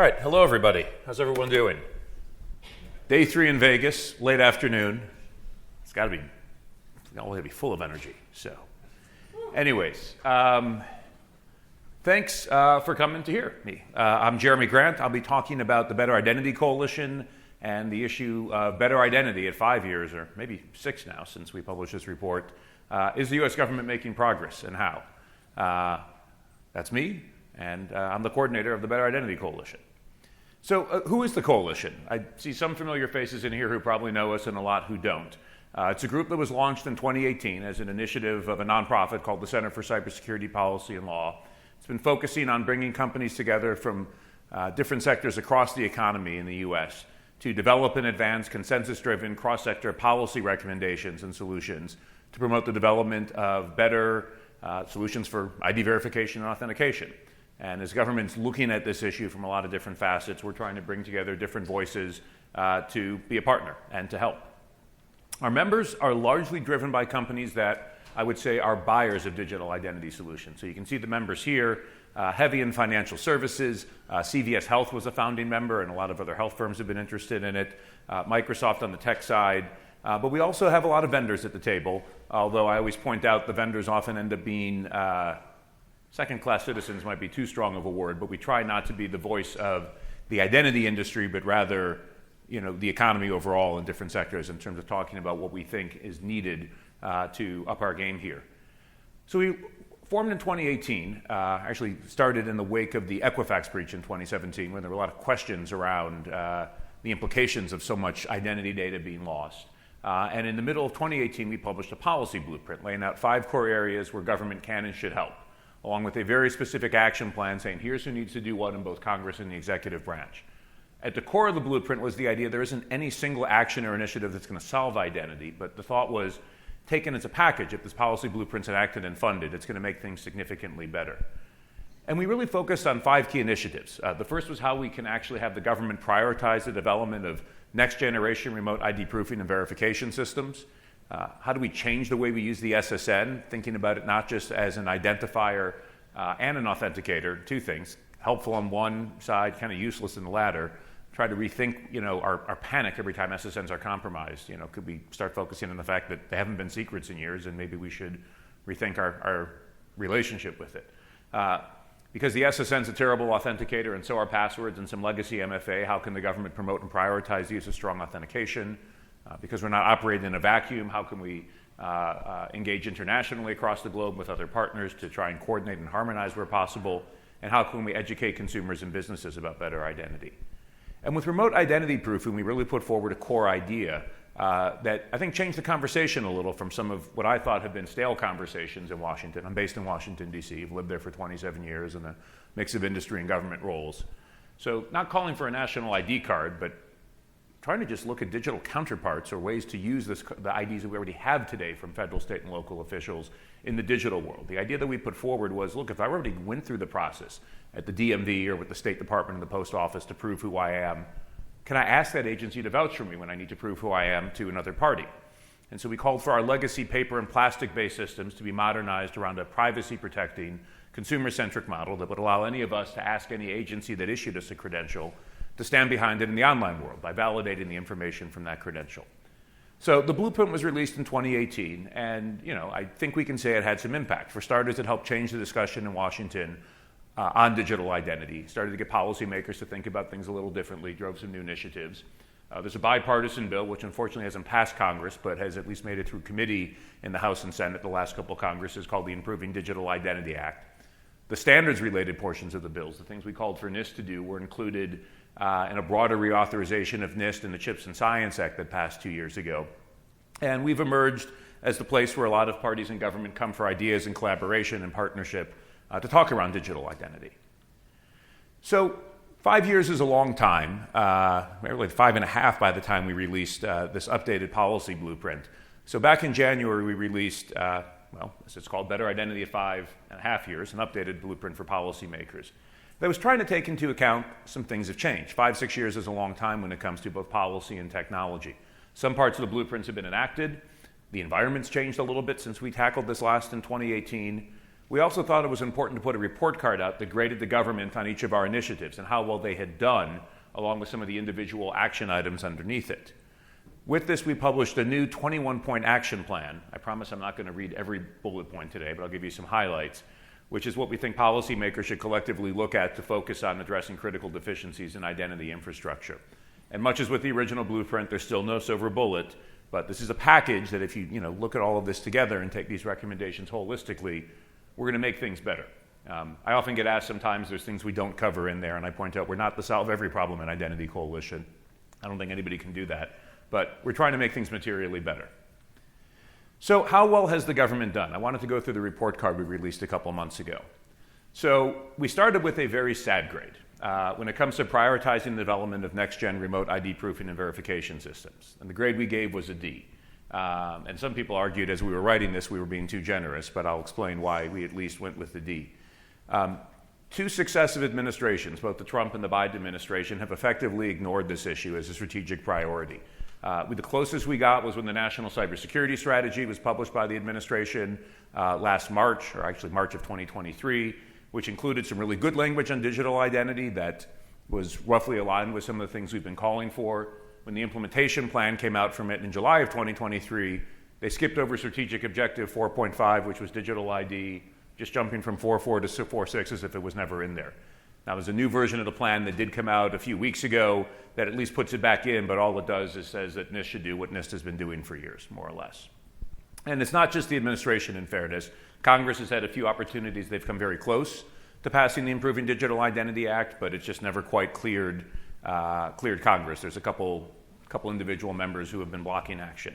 All right, hello everybody. How's everyone doing? Day 3 in Vegas, late afternoon. It's got to be full of energy. So, anyways, thanks for coming to hear me. I'm Jeremy Grant. I'll be talking about the Better Identity Coalition and the issue of better identity at 5 years, or maybe 6 now since we published this report. Is the U.S. government making progress, and how? That's me, and I'm the coordinator of the Better Identity Coalition. So who is the coalition? I see some familiar faces in here who probably know us and a lot who don't. It's a group that was launched in 2018 as an initiative of a nonprofit called the Center for Cybersecurity Policy and Law. It's been focusing on bringing companies together from different sectors across the economy in the U.S. to develop and advance consensus-driven cross-sector policy recommendations and solutions to promote the development of better solutions for ID verification and authentication. And as government's looking at this issue from a lot of different facets, we're trying to bring together different voices to be a partner and to help. Our members are largely driven by companies that I would say are buyers of digital identity solutions. So you can see the members here, heavy in financial services. CVS Health was a founding member, and a lot of other health firms have been interested in it. Microsoft on the tech side. But we also have a lot of vendors at the table, although I always point out the vendors often end up being second-class citizens might be too strong of a word, but we try not to be the voice of the identity industry, but rather, the economy overall in different sectors in terms of talking about what we think is needed to up our game here. So we formed in 2018, actually started in the wake of the Equifax breach in 2017, when there were a lot of questions around the implications of so much identity data being lost. And in the middle of 2018, we published a policy blueprint laying out 5 core areas where government can and should help, along with a very specific action plan saying, here's who needs to do what in both Congress and the executive branch. At the core of the blueprint was the idea there isn't any single action or initiative that's going to solve identity, but the thought was, taken as a package, if this policy blueprint's enacted and funded, it's going to make things significantly better. And we really focused on 5 key initiatives. The first was how we can actually have the government prioritize the development of next-generation remote ID proofing and verification systems. How do we change the way we use the SSN, thinking about it not just as an identifier and an authenticator, 2 things, helpful on one side, kind of useless in the latter. Try to rethink, our panic every time SSNs are compromised. Could we start focusing on the fact that they haven't been secrets in years, and maybe we should rethink our relationship with it. Because the SSN's a terrible authenticator, and so are passwords and some legacy MFA, how can the government promote and prioritize the use of strong authentication? Because we're not operating in a vacuum, how can we engage internationally across the globe with other partners to try and coordinate and harmonize where possible? And how can we educate consumers and businesses about better identity? And with remote identity proofing, we really put forward a core idea that I think changed the conversation a little from some of what I thought have been stale conversations in Washington. I'm based in Washington, D.C. I've lived there for 27 years in a mix of industry and government roles. So not calling for a national ID card, but trying to just look at digital counterparts or ways to use the IDs that we already have today from federal, state, and local officials in the digital world. The idea that we put forward was, look, if I already went through the process at the DMV or with the State Department and the Post Office to prove who I am, can I ask that agency to vouch for me when I need to prove who I am to another party? And so we called for our legacy paper and plastic-based systems to be modernized around a privacy-protecting, consumer-centric model that would allow any of us to ask any agency that issued us a credential to stand behind it in the online world by validating the information from that credential. So the blueprint was released in 2018, and I think we can say it had some impact. For starters, it helped change the discussion in Washington on digital identity, started to get policymakers to think about things a little differently, drove some new initiatives. There's a bipartisan bill, which unfortunately hasn't passed Congress, but has at least made it through committee in the House and Senate the last couple of Congresses, called the Improving Digital Identity Act. The standards-related portions of the bills, the things we called for NIST to do, were included in a broader reauthorization of NIST and the Chips and Science Act that passed 2 years ago. And we've emerged as the place where a lot of parties in government come for ideas and collaboration and partnership to talk around digital identity. So 5 years is a long time, really 5.5 by the time we released this updated policy blueprint. So back in January, we released, as it's called, Better Identity at 5.5 years, an updated blueprint for policymakers. That was trying to take into account some things have changed. 5-6 years is a long time when it comes to both policy and technology. Some parts of the blueprints have been enacted. The environment's changed a little bit since we tackled this last in 2018. We also thought it was important to put a report card out that graded the government on each of our initiatives and how well they had done, along with some of the individual action items underneath it. With this, we published a new 21-point action plan. I promise I'm not going to read every bullet point today, but I'll give you some highlights, which is what we think policymakers should collectively look at to focus on addressing critical deficiencies in identity infrastructure. And much as with the original blueprint, there's still no silver bullet, but this is a package that if you look at all of this together and take these recommendations holistically, we're going to make things better. I often get asked sometimes there's things we don't cover in there, and I point out we're not to solve every problem in identity coalition. I don't think anybody can do that, but we're trying to make things materially better. So how well has the government done? I wanted to go through the report card we released a couple months ago. So we started with a very sad grade when it comes to prioritizing the development of next-gen remote ID proofing and verification systems. And the grade we gave was a D. And some people argued as we were writing this we were being too generous, but I'll explain why we at least went with the D. Two successive administrations, both the Trump and the Biden administration, have effectively ignored this issue as a strategic priority. The closest we got was when the National Cybersecurity Strategy was published by the administration last March, or actually March of 2023, which included some really good language on digital identity that was roughly aligned with some of the things we've been calling for. When the implementation plan came out from it in July of 2023, they skipped over strategic objective 4.5, which was digital ID, just jumping from 4.4 to 4.6 as if it was never in there. Now, there's a new version of the plan that did come out a few weeks ago that at least puts it back in, but all it does is says that NIST should do what NIST has been doing for years, more or less. And it's not just the administration, in fairness. Congress has had a few opportunities. They've come very close to passing the Improving Digital Identity Act, but it's just never quite cleared Congress. There's a couple individual members who have been blocking action.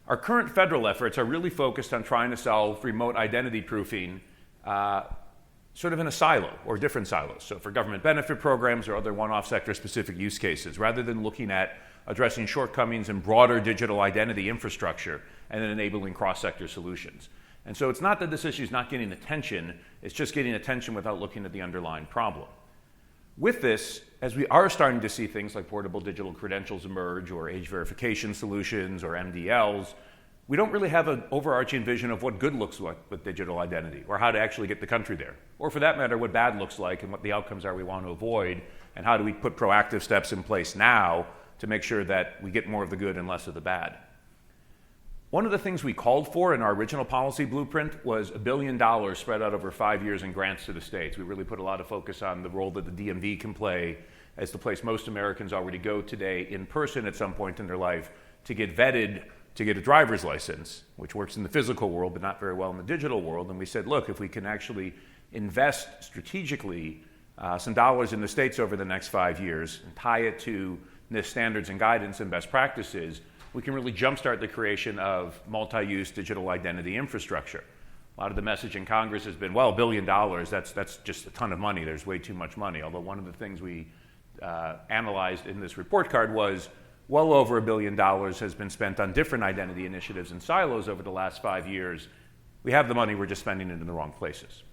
Our current federal efforts are really focused on trying to solve remote identity proofing sort of in a silo or different silos. So for government benefit programs or other one-off sector-specific use cases, rather than looking at addressing shortcomings in broader digital identity infrastructure and then enabling cross-sector solutions. And so it's not that this issue is not getting attention, it's just getting attention without looking at the underlying problem. With this, as we are starting to see things like portable digital credentials emerge or age verification solutions or MDLs, we don't really have an overarching vision of what good looks like with digital identity or how to actually get the country there. Or for that matter, what bad looks like and what the outcomes are we want to avoid and how do we put proactive steps in place now to make sure that we get more of the good and less of the bad. One of the things we called for in our original policy blueprint was $1 billion spread out over 5 years in grants to the states. We really put a lot of focus on the role that the DMV can play as the place most Americans already go today in person at some point in their life to get vetted to get a driver's license, which works in the physical world but not very well in the digital world. And we said, look, if we can actually invest strategically some dollars in the states over the next 5 years and tie it to NIST standards and guidance and best practices, we can really jumpstart the creation of multi-use digital identity infrastructure. A lot of the message in Congress has been, well, $1 billion, that's just a ton of money. There's way too much money. Although one of the things we analyzed in this report card was well over $1 billion has been spent on different identity initiatives and silos over the last 5 years. We have the money, we're just spending it in the wrong places.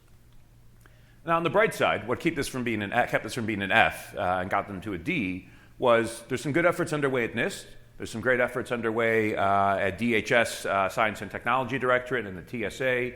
Now, on the bright side, what kept this from being an F and got them to a D was there's some good efforts underway at NIST. There's some great efforts underway at DHS, Science and Technology Directorate, and the TSA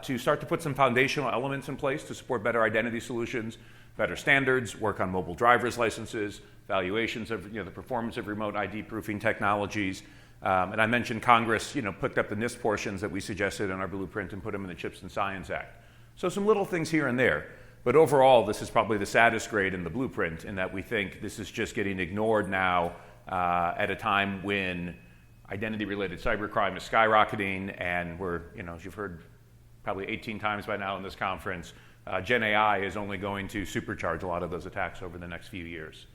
to start to put some foundational elements in place to support better identity solutions, better standards, work on mobile driver's licenses, valuations of the performance of remote ID proofing technologies. And I mentioned Congress picked up the NIST portions that we suggested in our blueprint and put them in the CHIPS and Science Act. So some little things here and there. But overall, this is probably the saddest grade in the blueprint in that we think this is just getting ignored now at a time when identity-related cybercrime is skyrocketing, and we're, as you've heard probably 18 times by now in this conference, Gen AI is only going to supercharge a lot of those attacks over the next few years.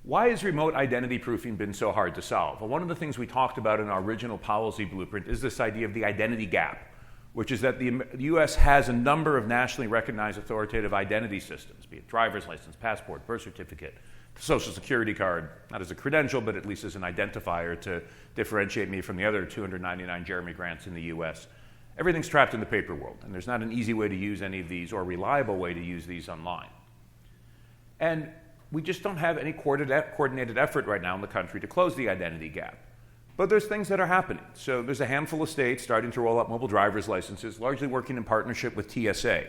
Why has remote identity proofing been so hard to solve? Well, one of the things we talked about in our original policy blueprint is this idea of the identity gap, which is that the U.S. has a number of nationally recognized authoritative identity systems, be it driver's license, passport, birth certificate, Social Security card, not as a credential, but at least as an identifier to differentiate me from the other 299 Jeremy Grants in the U.S. Everything's trapped in the paper world, and there's not an easy way to use any of these or a reliable way to use these online. And we just don't have any coordinated effort right now in the country to close the identity gap. But there's things that are happening. So there's a handful of states starting to roll out mobile driver's licenses, largely working in partnership with TSA.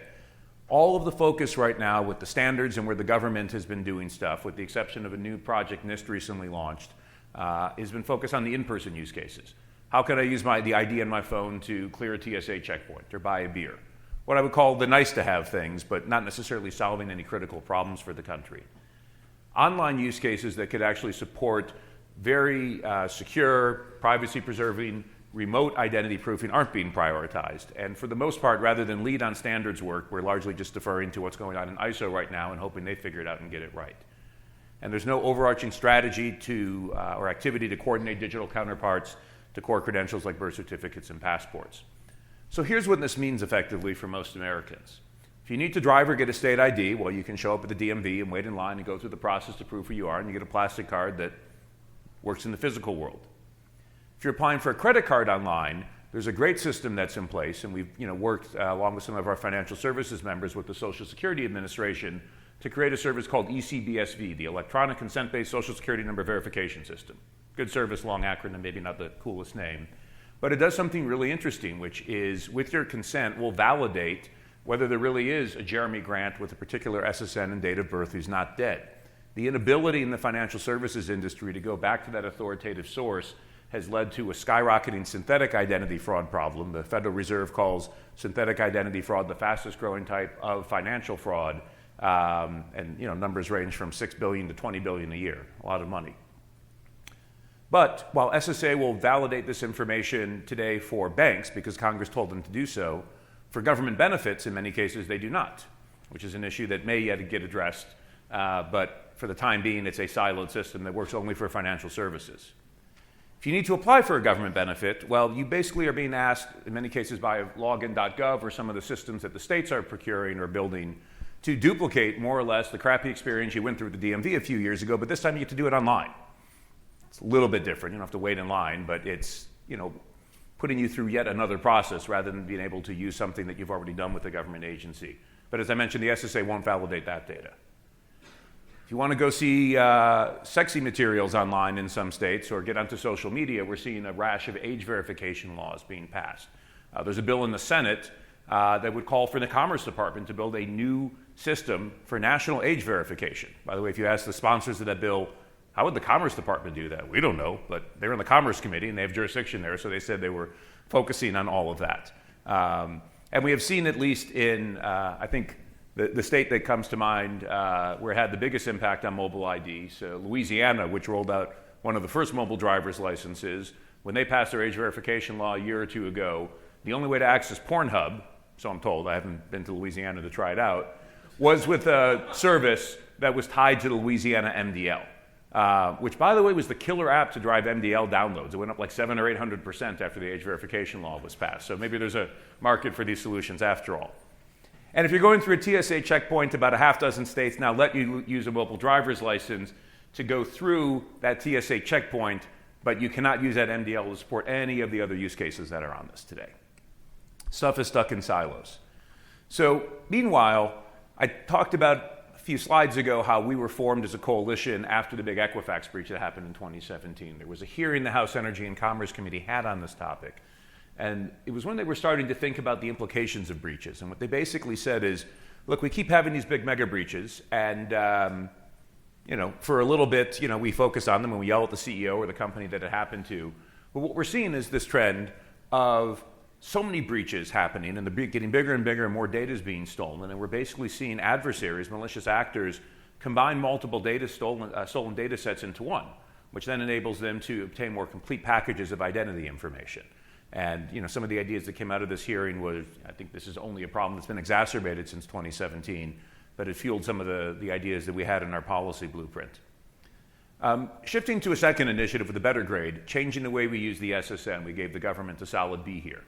All of the focus right now with the standards and where the government has been doing stuff, with the exception of a new project NIST recently launched, has been focused on the in-person use cases. How can I use the ID on my phone to clear a TSA checkpoint or buy a beer? What I would call the nice-to-have things, but not necessarily solving any critical problems for the country. Online use cases that could actually support very secure, privacy-preserving, remote identity proofing aren't being prioritized. And for the most part, rather than lead on standards work, we're largely just deferring to what's going on in ISO right now and hoping they figure it out and get it right. And there's no overarching strategy or activity to coordinate digital counterparts to core credentials like birth certificates and passports. So here's what this means effectively for most Americans. If you need to drive or get a state ID, well, you can show up at the DMV and wait in line and go through the process to prove who you are, and you get a plastic card that works in the physical world. If you're applying for a credit card online, there's a great system that's in place, and we've worked along with some of our financial services members with the Social Security Administration to create a service called ECBSV, the Electronic Consent-Based Social Security Number Verification System. Good service, long acronym, maybe not the coolest name. But it does something really interesting, which is, with your consent, we'll validate whether there really is a Jeremy Grant with a particular SSN and date of birth who's not dead. The inability in the financial services industry to go back to that authoritative source has led to a skyrocketing synthetic identity fraud problem. The Federal Reserve calls synthetic identity fraud the fastest growing type of financial fraud. And numbers range from $6 billion to $20 billion a year, a lot of money. But while SSA will validate this information today for banks, because Congress told them to do so, for government benefits, in many cases, they do not, which is an issue that may yet get addressed. But for the time being, it's a siloed system that works only for financial services. If you need to apply for a government benefit, well, you basically are being asked, in many cases by login.gov or some of the systems that the states are procuring or building, to duplicate more or less the crappy experience you went through with the DMV a few years ago, but this time you get to do it online. It's a little bit different. You don't have to wait in line, but it's, putting you through yet another process rather than being able to use something that you've already done with a government agency. But as I mentioned, the SSA won't validate that data. If you want to go see sexy materials online in some states or get onto social media, we're seeing a rash of age verification laws being passed. There's a bill in the Senate that would call for the Commerce Department to build a new system for national age verification. By the way, if you ask the sponsors of that bill, how would the Commerce Department do that? We don't know, but they're in the Commerce Committee and they have jurisdiction there, so they said they were focusing on all of that. And we have seen, at least in, I think, the state that comes to mind where it had the biggest impact on mobile ID, so Louisiana, which rolled out one of the first mobile driver's licenses, when they passed their age verification law a year or two ago, the only way to access Pornhub, so I'm told, I haven't been to Louisiana to try it out, was with a service that was tied to the Louisiana MDL. Which, by the way, was the killer app to drive MDL downloads. It went up like 700% or 800% after the age verification law was passed. So maybe there's a market for these solutions after all. And if you're going through a TSA checkpoint, about a half dozen states now let you use a mobile driver's license to go through that TSA checkpoint, but you cannot use that MDL to support any of the other use cases that are on this today. Stuff is stuck in silos. So meanwhile, I talked about a few slides ago how we were formed as a coalition after the big Equifax breach that happened in 2017. There was a hearing the House Energy and Commerce Committee had on this topic. And it was when they were starting to think about the implications of breaches. And what they basically said is, look, we keep having these big mega breaches, and for a little bit, we focus on them and we yell at the CEO or the company that it happened to. But what we're seeing is this trend of so many breaches happening, and they're getting bigger and bigger, and more data is being stolen. And we're basically seeing adversaries, malicious actors, combine multiple stolen data sets into one, which then enables them to obtain more complete packages of identity information. And some of the ideas that came out of this hearing was, I think this is only a problem that's been exacerbated since 2017, but it fueled some of the ideas that we had in our policy blueprint. Shifting to a second initiative with a better grade, changing the way we use the SSN, we gave the government a solid B here.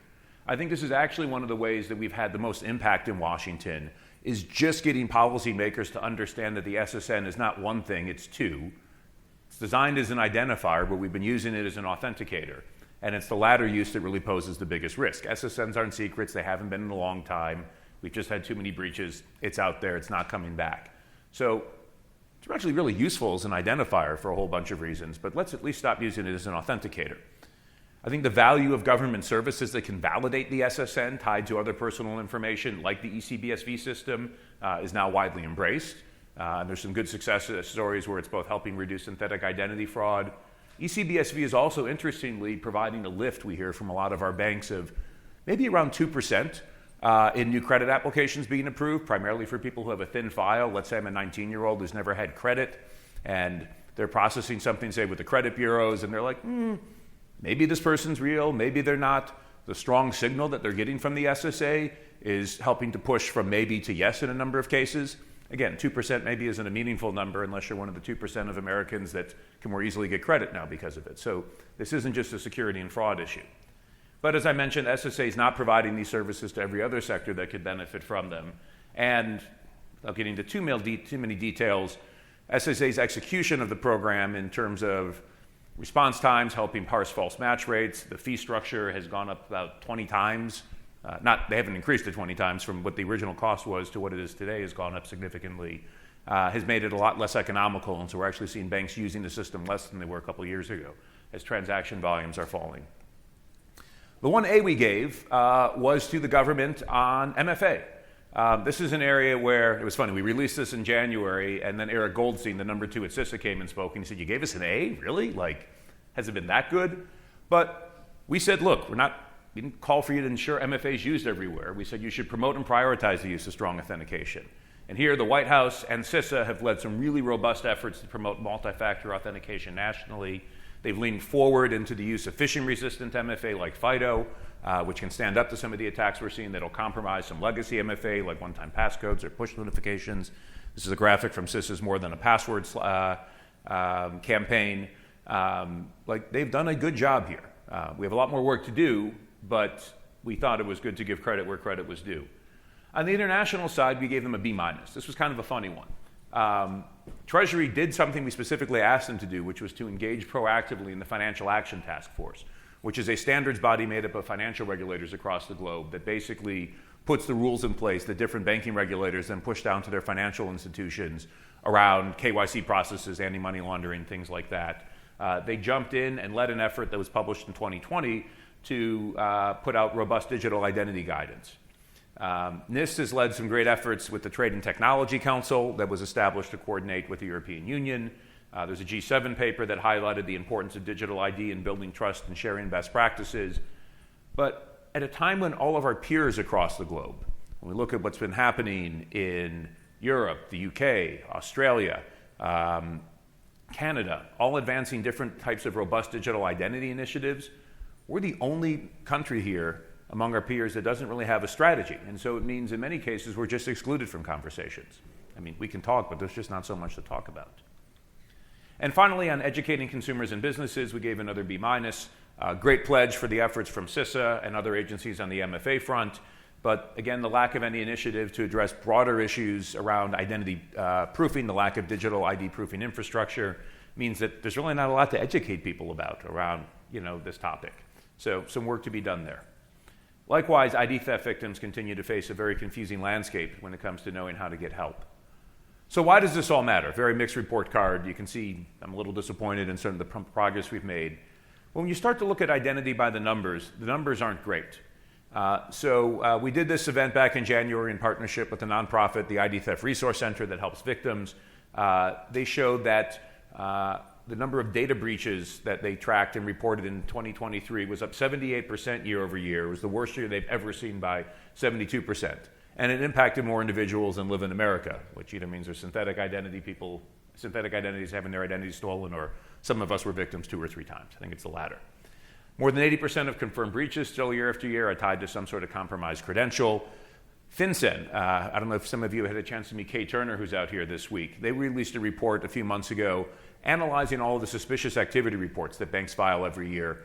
I think this is actually one of the ways that we've had the most impact in Washington, is just getting policymakers to understand that the SSN is not one thing, it's two. It's designed as an identifier, but we've been using it as an authenticator. And it's the latter use that really poses the biggest risk. SSNs aren't secrets, they haven't been in a long time. We've just had too many breaches, it's out there, it's not coming back. So it's actually really useful as an identifier for a whole bunch of reasons, but let's at least stop using it as an authenticator. I think the value of government services that can validate the SSN tied to other personal information, like the ECBSV system, is now widely embraced. There's some good success stories where it's both helping reduce synthetic identity fraud. ECBSV is also, interestingly, providing a lift, we hear from a lot of our banks, of maybe around 2% in new credit applications being approved, primarily for people who have a thin file. Let's say I'm a 19-year-old who's never had credit, and they're processing something, say, with the credit bureaus, and they're like, maybe this person's real, maybe they're not. The strong signal that they're getting from the SSA is helping to push from maybe to yes in a number of cases. Again, 2% maybe isn't a meaningful number unless you're one of the 2% of Americans that can more easily get credit now because of it. So this isn't just a security and fraud issue. But as I mentioned, SSA is not providing these services to every other sector that could benefit from them. And without getting into too many details, SSA's execution of the program in terms of response times, helping parse false match rates, the fee structure has gone up about 20 times. They haven't increased it 20 times from what the original cost was to what it is today, has gone up significantly, has made it a lot less economical. And so we're actually seeing banks using the system less than they were a couple of years ago as transaction volumes are falling. The 1A we gave was to the government on MFA. This is an area where, it was funny, we released this in January, and then Eric Goldstein, the number 2 at CISA, came and spoke, and he said, you gave us an A? Really? Has it been that good? But we said, look, we didn't call for you to ensure MFA is used everywhere. We said you should promote and prioritize the use of strong authentication. And here, the White House and CISA have led some really robust efforts to promote multi-factor authentication nationally. They've leaned forward into the use of phishing-resistant MFA like FIDO, which can stand up to some of the attacks we're seeing that'll compromise some legacy MFA like one-time passcodes or push notifications. This is a graphic from CISA's More Than a Password campaign. They've done a good job here. We have a lot more work to do, but we thought it was good to give credit where credit was due. On the international side, we gave them a B-. This was kind of a funny one. Treasury did something we specifically asked them to do, which was to engage proactively in the Financial Action Task Force, which is a standards body made up of financial regulators across the globe that basically puts the rules in place that different banking regulators then push down to their financial institutions around KYC processes, anti-money laundering, things like that. They jumped in and led an effort that was published in 2020 to put out robust digital identity guidance. NIST has led some great efforts with the Trade and Technology Council that was established to coordinate with the European Union. There's a G7 paper that highlighted the importance of digital ID in building trust and sharing best practices. But at a time when all of our peers across the globe, when we look at what's been happening in Europe, the UK, Australia, Canada, all advancing different types of robust digital identity initiatives, we're the only country here among our peers that doesn't really have a strategy. And so it means in many cases we're just excluded from conversations. I mean, we can talk, but there's just not so much to talk about. And finally, on educating consumers and businesses, we gave another B-. Great pledge for the efforts from CISA and other agencies on the MFA front. But again, the lack of any initiative to address broader issues around identity proofing, the lack of digital ID proofing infrastructure, means that there's really not a lot to educate people about around this topic. So some work to be done there. Likewise, ID theft victims continue to face a very confusing landscape when it comes to knowing how to get help. So why does this all matter? Very mixed report card. You can see I'm a little disappointed in some of the progress we've made. When you start to look at identity by the numbers aren't great. So we did this event back in January in partnership with the nonprofit, the ID Theft Resource Center that helps victims. They showed that the number of data breaches that they tracked and reported in 2023 was up 78% year over year. It was the worst year they've ever seen by 72%. And it impacted more individuals than live in America, which either means there's synthetic identities having their identity stolen, or some of us were victims 2 or 3 times. I think it's the latter. More than 80% of confirmed breaches still year after year are tied to some sort of compromised credential. FinCEN, I don't know if some of you had a chance to meet Kay Turner, who's out here this week. They released a report a few months ago analyzing all of the suspicious activity reports that banks file every year,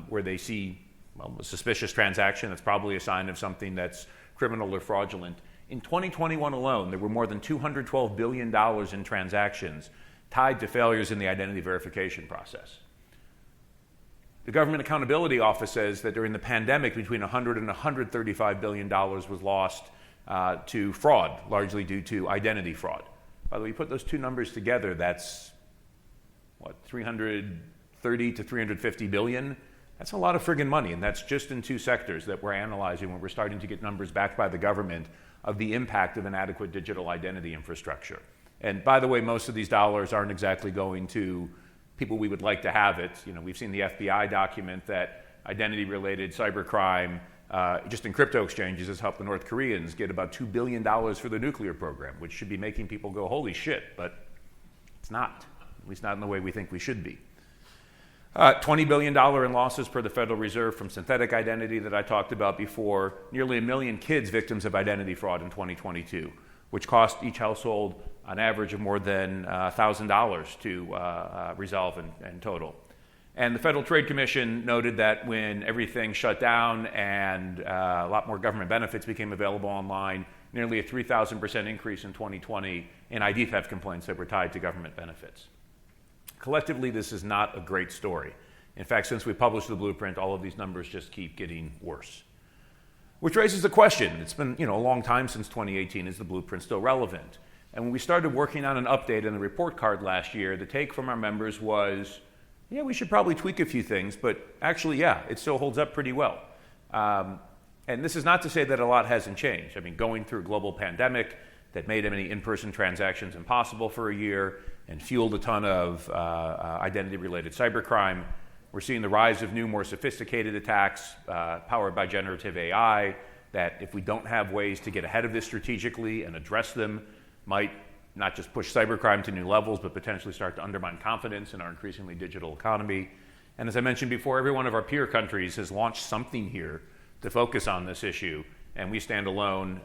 where they see a suspicious transaction that's probably a sign of something that's criminal or fraudulent. In 2021 alone, there were more than $212 billion in transactions tied to failures in the identity verification process. The Government Accountability Office says that during the pandemic, between $100 and $135 billion was lost to fraud, largely due to identity fraud. By the way, you put those two numbers together, that's, $330 to $350 billion. That's a lot of friggin' money, and that's just in 2 sectors that we're analyzing when we're starting to get numbers backed by the government of the impact of inadequate digital identity infrastructure. And by the way, most of these dollars aren't exactly going to people we would like to have it. We've seen the FBI document that identity-related cybercrime, just in crypto exchanges, has helped the North Koreans get about $2 billion for the nuclear program, which should be making people go, holy shit, but it's not, at least not in the way we think we should be. $20 billion in losses per the Federal Reserve from synthetic identity that I talked about before. Nearly 1 million kids victims of identity fraud in 2022, which cost each household an average of more than $1,000 to resolve in total. And the Federal Trade Commission noted that when everything shut down and a lot more government benefits became available online, nearly a 3,000% increase in 2020 in ID theft complaints that were tied to government benefits. Collectively, this is not a great story. In fact, since we published the blueprint, all of these numbers just keep getting worse. Which raises the question, it's been a long time since 2018, is the blueprint still relevant? And when we started working on an update in the report card last year, the take from our members was, yeah, we should probably tweak a few things, but actually, yeah, it still holds up pretty well. And this is not to say that a lot hasn't changed. I mean, going through a global pandemic that made many in-person transactions impossible for a year and fueled a ton of identity-related cybercrime. We're seeing the rise of new, more sophisticated attacks powered by generative AI that, if we don't have ways to get ahead of this strategically and address them, might not just push cybercrime to new levels, but potentially start to undermine confidence in our increasingly digital economy. And as I mentioned before, every one of our peer countries has launched something here to focus on this issue, and we stand alone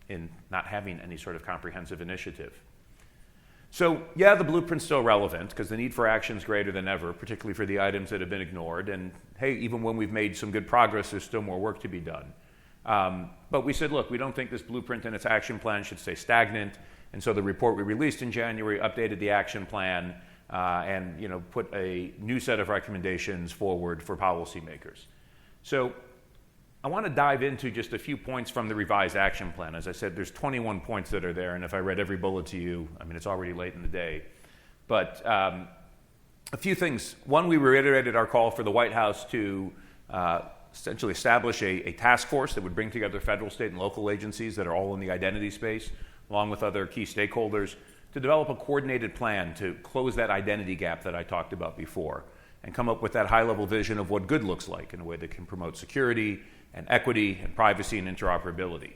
in not having any sort of comprehensive initiative. So, yeah, the blueprint's still relevant because the need for action is greater than ever, particularly for the items that have been ignored. And hey, even when we've made some good progress, there's still more work to be done. But we said, look, we don't think this blueprint and its action plan should stay stagnant. And so the report we released in January updated the action plan and put a new set of recommendations forward for policymakers. So I want to dive into just a few points from the revised action plan. As I said, there's 21 points that are there, and if I read every bullet to you, I mean, it's already late in the day. But a few things. One, we reiterated our call for the White House to essentially establish a task force that would bring together federal, state, and local agencies that are all in the identity space, along with other key stakeholders, to develop a coordinated plan to close that identity gap that I talked about before, and come up with that high-level vision of what good looks like in a way that can promote security and equity and privacy and interoperability.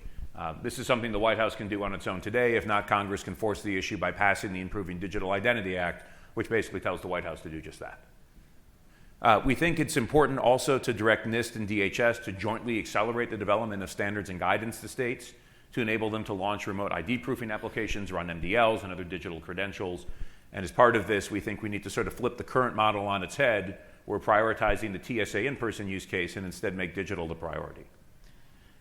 This is something the White House can do on its own today. If not, Congress can force the issue by passing the Improving Digital Identity Act, which basically tells the White House to do just that. We think it's important also to direct NIST and DHS to jointly accelerate the development of standards and guidance to states to enable them to launch remote ID proofing applications, run MDLs and other digital credentials. And as part of this, we think we need to sort of flip the current model on its head. We're prioritizing the TSA in-person use case and instead make digital the priority.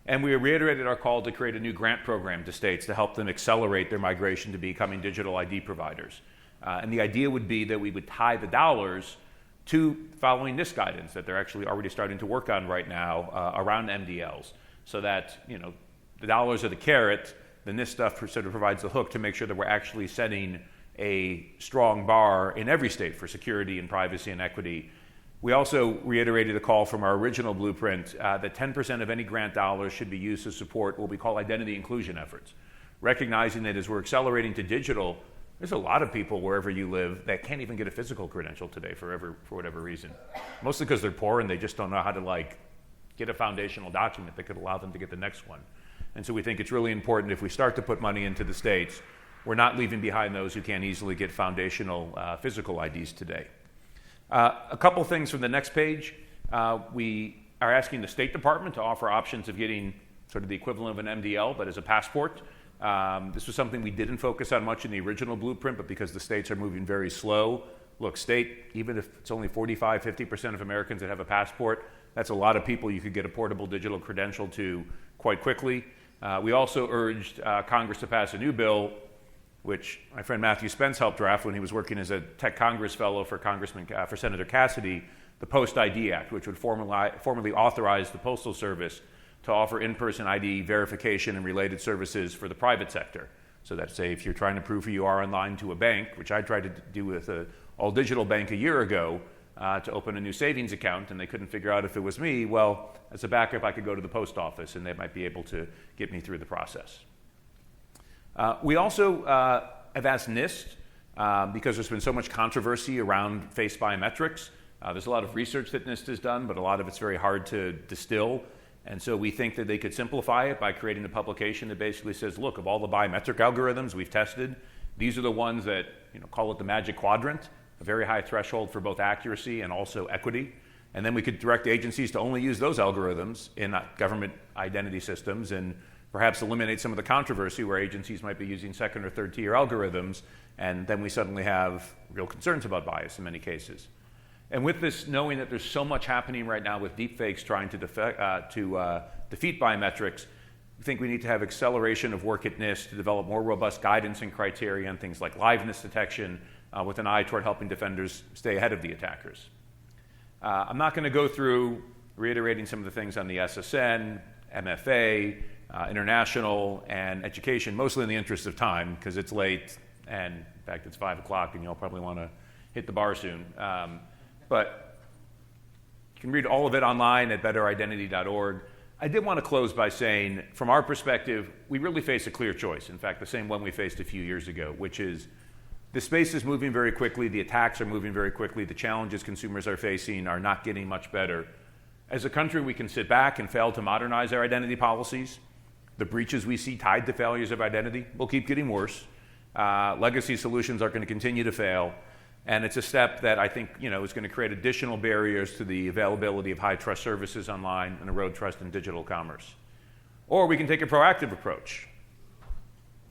And we reiterated our call to create a new grant program to states to help them accelerate their migration to becoming digital ID providers. And the idea would be that we would tie the dollars to following NIST guidance that they're actually already starting to work on right now around MDLs, so that the dollars are the carrot, the NIST stuff sort of provides the hook to make sure that we're actually setting a strong bar in every state for security and privacy and equity. We also reiterated a call from our original blueprint that 10% of any grant dollars should be used to support what we call identity inclusion efforts, recognizing that as we're accelerating to digital, there's a lot of people wherever you live that can't even get a physical credential today for whatever reason, mostly because they're poor and they just don't know how to get a foundational document that could allow them to get the next one. And so we think it's really important, if we start to put money into the states, we're not leaving behind those who can't easily get foundational physical IDs today. A couple things from the next page. We are asking the State Department to offer options of getting sort of the equivalent of an MDL, but as a passport. This was something we didn't focus on much in the original blueprint, but because the states are moving very slow. Look, state, even if it's only 45, 50% of Americans that have a passport, that's a lot of people you could get a portable digital credential to quite quickly. We also urged Congress to pass a new bill, which my friend Matthew Spence helped draft when he was working as a Tech Congress fellow for Senator Cassidy, the Post ID Act, which would formally authorize the Postal Service to offer in-person ID verification and related services for the private sector. So that, say, if you're trying to prove who you are online to a bank, which I tried to do with an all-digital bank a year ago, to open a new savings account, and they couldn't figure out if it was me, well, as a backup, I could go to the post office, and they might be able to get me through the process. We also have asked NIST, because there's been so much controversy around face biometrics. There's a lot of research that NIST has done, but a lot of it's very hard to distill. And so we think that they could simplify it by creating a publication that basically says, look, of all the biometric algorithms we've tested, these are the ones that, call it the magic quadrant, a very high threshold for both accuracy and also equity. And then we could direct agencies to only use those algorithms in government identity systems and perhaps eliminate some of the controversy where agencies might be using second or third tier algorithms, and then we suddenly have real concerns about bias in many cases. And with this, knowing that there's so much happening right now with deepfakes trying to defeat biometrics, we think we need to have acceleration of work at NIST to develop more robust guidance and criteria on things like liveness detection with an eye toward helping defenders stay ahead of the attackers. I'm not going to go through reiterating some of the things on the SSN, MFA, international, and education, mostly in the interest of time, because it's late, and in fact it's 5 o'clock, and you'll probably want to hit the bar soon. But you can read all of it online at betteridentity.org. I did want to close by saying, from our perspective, we really face a clear choice. In fact, the same one we faced a few years ago, which is the space is moving very quickly, the attacks are moving very quickly, the challenges consumers are facing are not getting much better. As a country, we can sit back and fail to modernize our identity policies. The breaches we see tied to failures of identity will keep getting worse. Legacy solutions are going to continue to fail. And it's a step that I think is going to create additional barriers to the availability of high-trust services online and erode trust in digital commerce. Or we can take a proactive approach.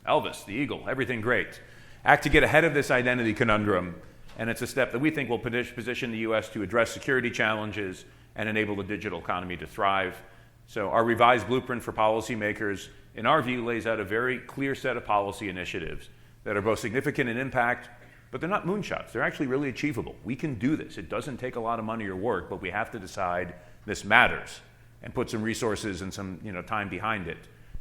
Elvis, the eagle, everything great. Act to get ahead of this identity conundrum, and it's a step that we think will position the U.S. to address security challenges and enable the digital economy to thrive. So our revised blueprint for policymakers, in our view, lays out a very clear set of policy initiatives that are both significant in impact, but they're not moonshots. They're actually really achievable. We can do this. It doesn't take a lot of money or work, but we have to decide this matters and put some resources and some time behind it.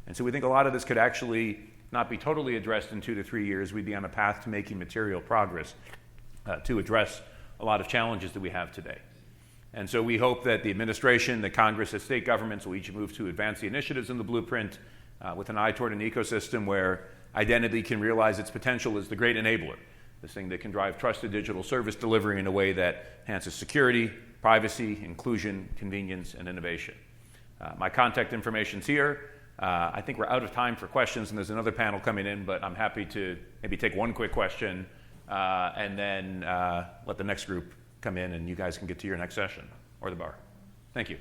And so we think a lot of this could actually not be totally addressed in 2 to 3 years. We'd be on a path to making material progress to address a lot of challenges that we have today. And so we hope that the administration, the Congress, and state governments will each move to advance the initiatives in the blueprint with an eye toward an ecosystem where identity can realize its potential as the great enabler, this thing that can drive trusted digital service delivery in a way that enhances security, privacy, inclusion, convenience, and innovation. My contact information's here. I think we're out of time for questions, and there's another panel coming in, but I'm happy to maybe take one quick question and then let the next group come in, and you guys can get to your next session or the bar. Thank you.